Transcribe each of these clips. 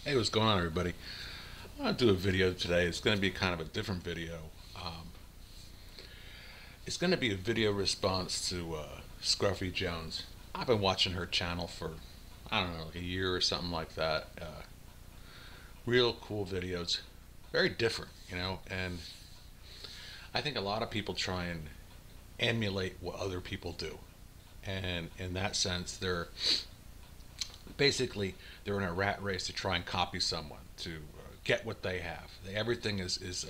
Hey, what's going on, everybody? I want to do a video today. It's going to be kind of a different video. Um, it's going to be a video response to Scruffy Jones. I've been watching her channel for, I don't know, like a year or something like that. Real cool videos. Very different, and I think a lot of people try and emulate what other people do. And in that sense, they're in a rat race to try and copy someone to get what they have. Everything is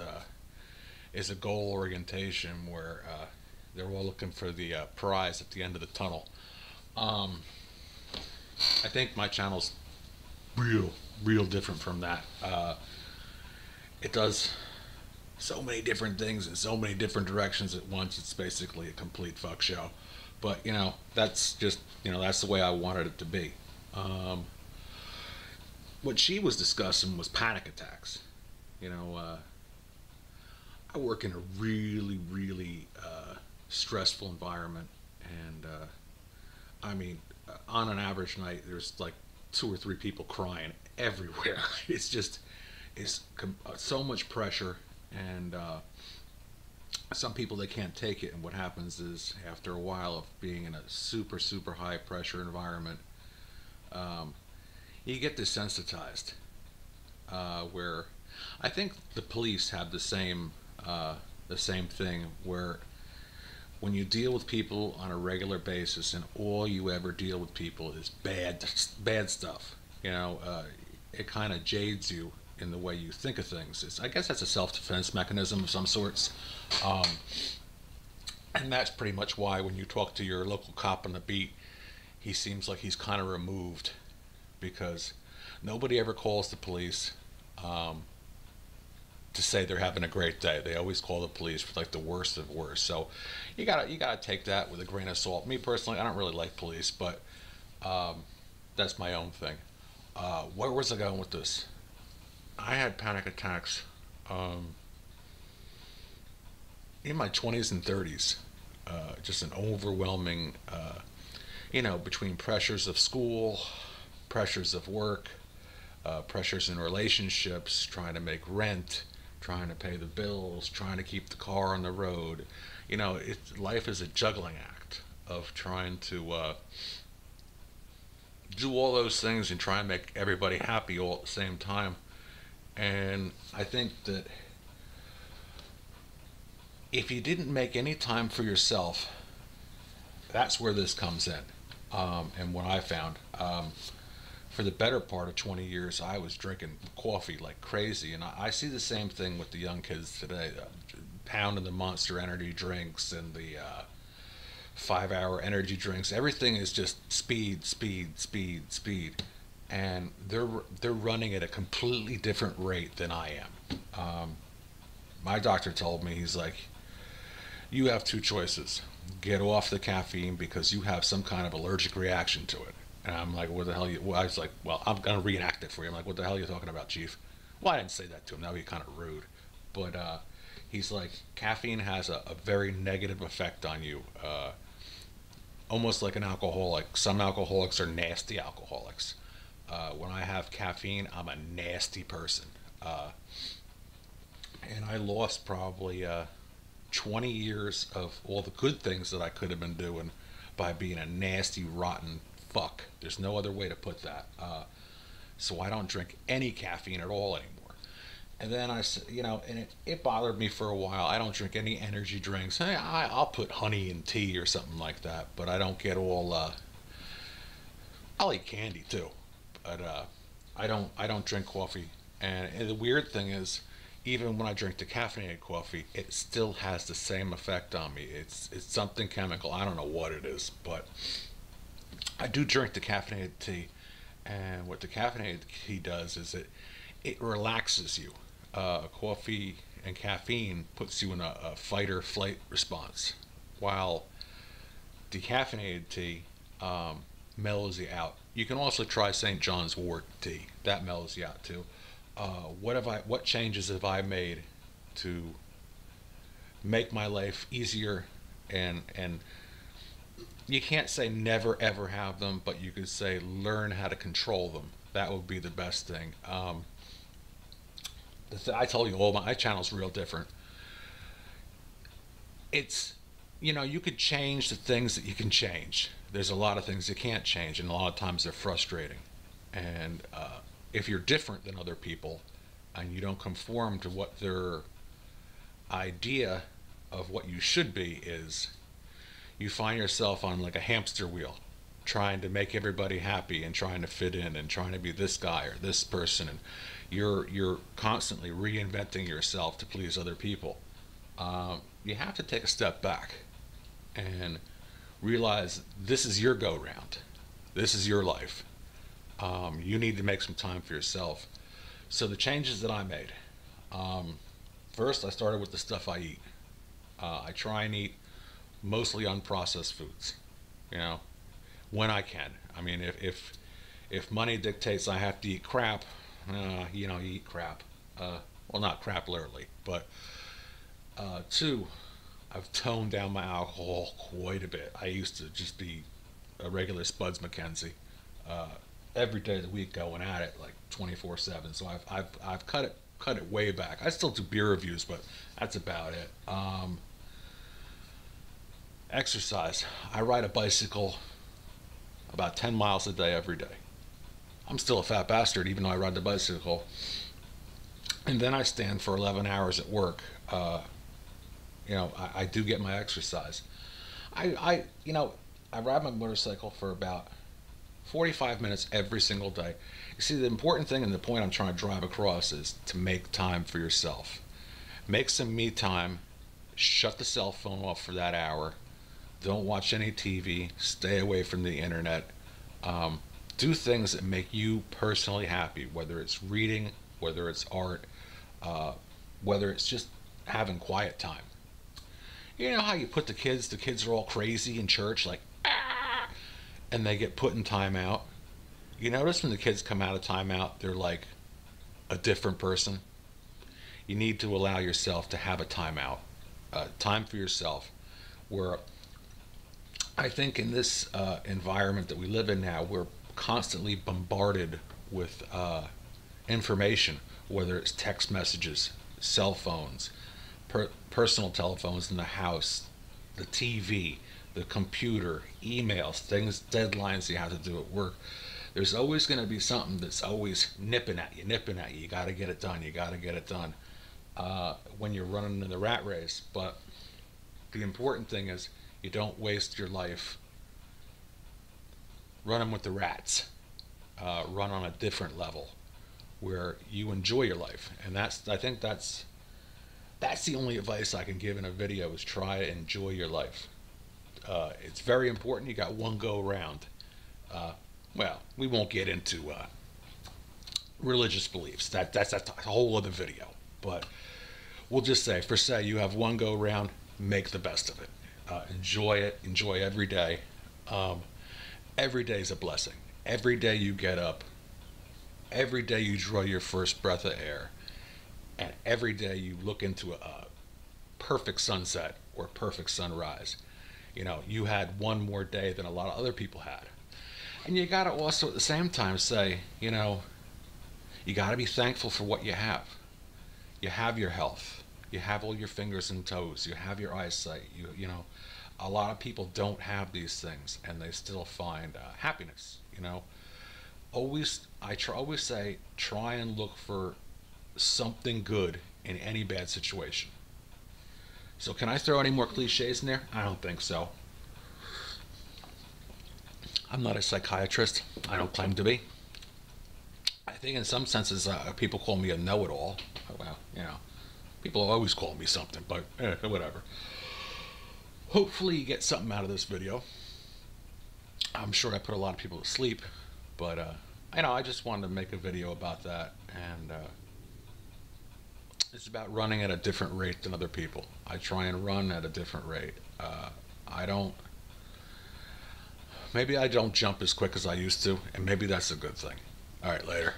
a goal orientation where they're all looking for the prize at the end of the tunnel. Um, I think my channel's real, real different from that. It does so many different things in so many different directions at once. It's basically a complete fuck show. But that's just that's the way I wanted it to be. Um, what she was discussing was panic attacks. You know, I work in a really, really stressful environment, and I mean, on an average night, there's like two or three people crying everywhere. It's just so much pressure, and some people they can't take it. And what happens is, after a while of being in a super, super high pressure environment, um, you get desensitized. Where I think the police have the same thing where when you deal with people on a regular basis and all you ever deal with people is bad stuff, it kind of jades you in the way you think of things. I guess that's a self-defense mechanism of some sorts. Um, and that's pretty much why when you talk to your local cop on the beat, he seems like he's kind of removed because nobody ever calls the police um, to say they're having a great day. They always call the police for like the worst of worst. So you gotta take that with a grain of salt. Me personally, I don't really like police, but um, that's my own thing. Where was I going with this? I had panic attacks um, in my 20s and 30s. Just an overwhelming, between pressures of school, pressures of work, pressures in relationships, trying to make rent, trying to pay the bills, trying to keep the car on the road. Life is a juggling act of trying to do all those things and try and make everybody happy all at the same time. And I think that if you didn't make any time for yourself, that's where this comes in. And what I found, for the better part of 20 years, I was drinking coffee like crazy. And I see the same thing with the young kids today, pounding the Monster Energy drinks and the 5 hour energy drinks. Everything is just speed, speed, speed, speed. And they're running at a completely different rate than I am. My doctor told me, he's like, you have two choices: get off the caffeine because you have some kind of allergic reaction to it. And I'm like, what the hell? Well, I was like, well, I'm gonna reenact it for you. I'm like, what the hell are you talking about, Chief? Well, I didn't say that to him. That would be kind of rude. But he's like, caffeine has a very negative effect on you, almost like an alcoholic. Some alcoholics are nasty alcoholics. When I have caffeine, I'm a nasty person. Uh, and I lost probably 20 years of all the good things that I could have been doing by being a nasty, rotten fuck. There's no other way to put that. So I don't drink any caffeine at all anymore. And then and it bothered me for a while. I don't drink any energy drinks. I'll put honey in tea or something like that, but I don't get all. I'll eat candy too, but I don't drink coffee. And the weird thing is, even when I drink decaffeinated coffee, it still has the same effect on me. It's something chemical. I don't know what it is, but I do drink decaffeinated tea. And what decaffeinated tea does is it relaxes you. Coffee and caffeine puts you in a fight or flight response, while decaffeinated tea mellows you out. You can also try St. John's wort tea. That mellows you out too. What changes have I made to make my life easier, and you can't say never ever have them, but you could say learn how to control them. That would be the best thing. I told you, all my channel's real different. It's, you could change the things that you can change. There's a lot of things you can't change, and a lot of times they're frustrating. And if you're different than other people and you don't conform to what their idea of what you should be is, you find yourself on like a hamster wheel, trying to make everybody happy and trying to fit in and trying to be this guy or this person, and you're constantly reinventing yourself to please other people. You have to take a step back and realize this is your go round. This is your life. You need to make some time for yourself. So the changes that I made. First, I started with the stuff I eat. I try and eat mostly unprocessed foods. You know, when I can. I mean, if money dictates I have to eat crap, you eat crap. Well, not crap literally, but two, I've toned down my alcohol quite a bit. I used to just be a regular Spuds MacKenzie, every day of the week going at it like 24/7. So I've cut it way back. I still do beer reviews, but that's about it. Exercise. I ride a bicycle about 10 miles a day every day. I'm still a fat bastard even though I ride the bicycle. And then I stand for 11 hours at work. I do get my exercise. I ride my motorcycle for about 45 minutes every single day. You see, the important thing and the point I'm trying to drive across is to make time for yourself. Make some me time. Shut the cell phone off for that hour. Don't watch any TV. Stay away from the internet. Do things that make you personally happy, whether it's reading, whether it's art, whether it's just having quiet time. You know how you put the kids are all crazy in church, like, ah, and they get put in timeout. You notice when the kids come out of timeout, they're like a different person. You need to allow yourself to have a timeout, time for yourself, where I think in this environment that we live in now, we're constantly bombarded with information, whether it's text messages, cell phones, personal telephones in the house, the TV, the computer, emails, things, deadlines you have to do at work. There's always going to be something that's always nipping at you, nipping at you. You got to get it done. You got to get it done when you're running in the rat race. But the important thing is you don't waste your life running with the rats. Run on a different level where you enjoy your life, and I think that's the only advice I can give in a video is try to enjoy your life. It's very important. You got one go around. Well, we won't get into religious beliefs. That's a whole other video. But we'll just say, for say, you have one go around. Make the best of it. Enjoy it. Enjoy every day. Every day is a blessing. Every day you get up. Every day you draw your first breath of air. And every day you look into a perfect sunset or perfect sunrise. You had one more day than a lot of other people had. And you got to also at the same time say, you got to be thankful for what you have. You have your health. You have all your fingers and toes. You have your eyesight. A lot of people don't have these things and they still find happiness. Always say, try and look for something good in any bad situation. So can I throw any more cliches in there? I don't think so. I'm not a psychiatrist. I don't claim to be. I think in some senses people call me a know-it-all. Well, people always call me something, but whatever. Hopefully you get something out of this video. I'm sure I put a lot of people to sleep, but I just wanted to make a video about that, and it's about running at a different rate than other people. I try and run at a different rate. Maybe I don't jump as quick as I used to, and maybe that's a good thing. All right, later.